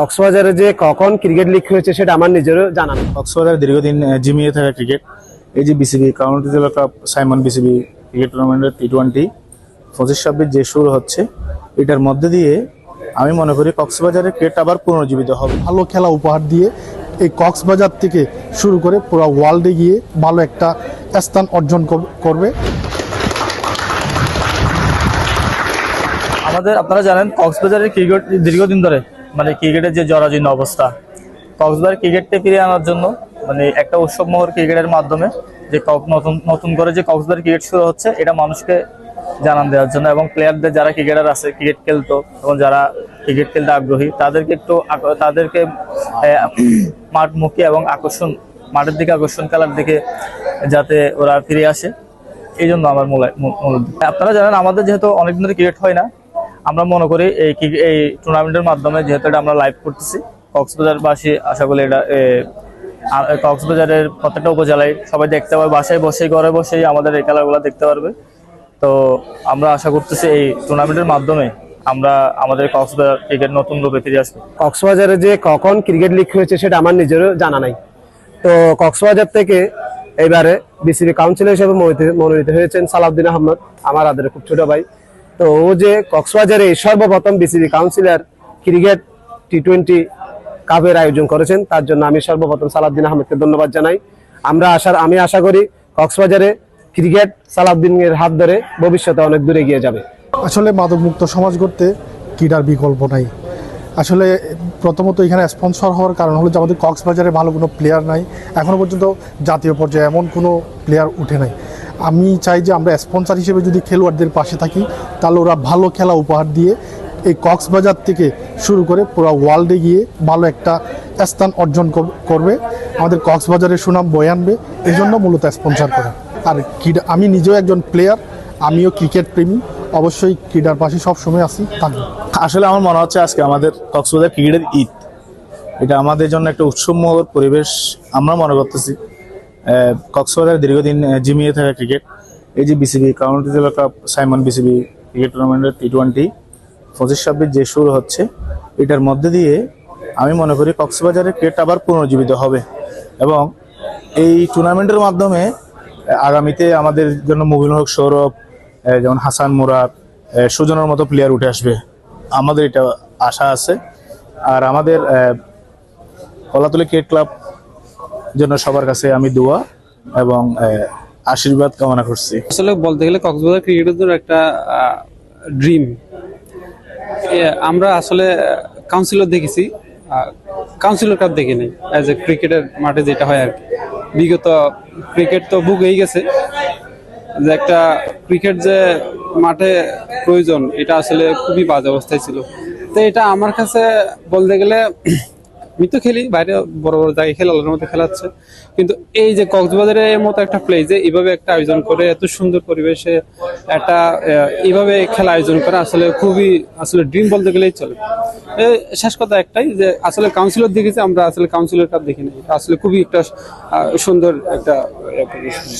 কক্সবাজারে যে কখন ক্রিকেট লিগ হয়েছে সেটা আমার নিজেরও জানা নেই। কক্সবাজার দীর্ঘদিন জিমিয়ে থাকা ক্রিকেট, এই যে বিসিবি কাউন্টি জেলা কাপ সাইমন বিসিবি ক্রিকেট টুর্নামেন্টের T20 25-26 যে শুরু হচ্ছে, এটার মধ্যে দিয়ে আমি মনে করি কক্সবাজারের ক্রিকেট আবার পুনর্জীবিত হবে। ভালো খেলা উপহার দিয়ে এই কক্সবাজার থেকে শুরু করে পুরো ওয়ার্ল্ডে গিয়ে ভালো একটা স্থান অর্জন করবে। আপনারা জানেন কক্সবাজারের ক্রিকেট দীর্ঘদিন ধরে ক্রিকেটের যে জরাজীর্ণ অবস্থা, কক্সবাজার ক্রিকেটকে ফিরিয়ে আনার জন্য একটা উৎসবমুখর ক্রিকেটের মাধ্যমে যে নতুন করে যে কক্সবাজার ক্রিকেট শুরু হচ্ছে, এটা মানুষকে জানান দেওয়ার জন্য এবং প্লেয়ারদের যারা ক্রিকেটার আছে ক্রিকেট খেলতো এবং যারা ক্রিকেট খেলতে আগ্রহী তাদেরকে মাঠমুখী এবং মাঠের দিকে আকর্ষণ খেলার দিকে যাতে ওরা ফিরে আসে, এই জন্য আমার মূল আপনারা জানেন আমাদের যেহেতু অনেকদিন ধরে ক্রিকেট হয় না, আমরা মনে করি এই টুর্নামেন্টের মাধ্যমে যেহেতু এটা আমরা লাইভ করতেছি, কক্সবাজারবাসী আশা করি এটা কক্সবাজারের প্রত্যেকটা উপজেলায় সবাই দেখতে পাবে, বাসায় বসেই ঘরে বসেই আমাদের এই খেলাগুলো দেখতে পারবে। তো আমরা আশা করতেছি এই টুর্নামেন্টের মাধ্যমে আমরা আমাদের কক্সবাজার ক্রিকেট নতুন রূপে ফিরে আসবে। কক্সবাজারে যে কখন ক্রিকেট লিগ হয়েছে সেটা আমার নিজেরও জানা নাই। তো কক্সবাজার থেকে এবারে বিসিবি কাউন্সিলর হিসেবে মনোনীত হয়েছেন সালাউদ্দিন আহমদ, আমার আদরের খুব ছোট ভাই। তো ও যে কক্সবাজারে সর্বপ্রথম বিসিবি কাউন্সিলর ক্রিকেট T20 কাপের আয়োজন করেছেন, তার জন্য আমি সর্বপ্রথম সালাউদ্দিন আহমদকে ধন্যবাদ জানাই। আমি আশা করি কক্সবাজারে ক্রিকেট সালাউদ্দিনের হাত ধরে ভবিষ্যতে অনেক দূরে গিয়ে যাবে। আসলে মাদকমুক্ত সমাজ করতে ক্রীড়ার বিকল্প নাই। আসলে প্রথমত এখানে স্পন্সর হওয়ার কারণ হলো যে আমাদের কক্সবাজারে ভালো কোনো প্লেয়ার নাই, এখনও পর্যন্ত জাতীয় পর্যায়ে এমন কোনো প্লেয়ার উঠে নাই। আমি চাই যে আমরা স্পন্সর হিসেবে যদি খেলোয়াড়দের পাশে থাকি, তাহলে ওরা ভালো খেলা উপহার দিয়ে এই কক্সবাজার থেকে শুরু করে পুরো ওয়ার্ল্ডে গিয়ে ভালো একটা স্থান অর্জন করবে, আমাদের কক্সবাজারের সুনাম বয়ে আনবে। এই জন্য মূলত স্পন্সর করা। আর ক্রীড়া, আমি নিজেও একজন প্লেয়ার, আমিও ক্রিকেট প্রেমী, অবশ্যই ক্রীড়ার পাশে সবসময় আসি থাকবো। আসলে আমার মনে হচ্ছে আজকে আমাদের কক্সবাজার ক্রিকেটের ঈদ, এটা আমাদের জন্য একটা উৎসবমুখর পরিবেশ আমরা মনে করতেছি। কক্সবাজার দীর্ঘদিন জিমিয়ে থাকা ক্রিকেট, এই যে বিসিবি কাউন্টি জেলা কাপ সাইমন বিসিবি ক্রিকেট টুর্নামেন্টের T20 25-26 যে শুরু হচ্ছে, এটার মধ্যে দিয়ে আমি মনে করি কক্সবাজারের ক্রিকেট আবার পুনর্জীবিত হবে এবং এই টুর্নামেন্টের মাধ্যমে আগামীতে আমাদের জন্য মুবিনুল হক সৌরভ, যেমন হাসান মুরাদ, সুজনের মতো প্লেয়ার উঠে আসবে, আমাদের এটা আশা আছে। আর আমাদের কলাতলী ক্রিকেট ক্লাব জন্য সবার কাছে আমি দোয়া এবং আশীর্বাদ কামনা করছি। আসলে বলতে গেলে কক্সবাজার ক্রিকেটের জন্য একটা ড্রিম। আমরা আসলে কাউন্সিলর দেখেছি, কাউন্সিলর কাপ দেখি নাই অ্যাজ এ ক্রিকেটের মাঠে যেটা হয় আর কি। বিগত ক্রিকেট তো বুক হয়ে গেছে, যে একটা ক্রিকেট যে মাঠে প্রয়োজন এটা আসলে খুবই বাজে অবস্থায় ছিল। তো এটা আমার কাছে বলতে গেলে, আমি তো খেলি বাইরে বড় বড় জায়গায় খেলে আল্লাহর মধ্যে খেলাচ্ছে, কিন্তু এই যে কক্সবাজারের মতো একটা প্লেসে এইভাবে একটা আয়োজন করে এত সুন্দর পরিবেশে একটা এইভাবে খেলা আয়োজন করা আসলে ড্রিম বলতে গেলেই চলে। শেষ কথা একটাই যে আসলে কাউন্সিলর দেখেছি আমরা, আসলে কাউন্সিলর কাপ দেখি না, এটা আসলে খুবই একটা সুন্দর একটা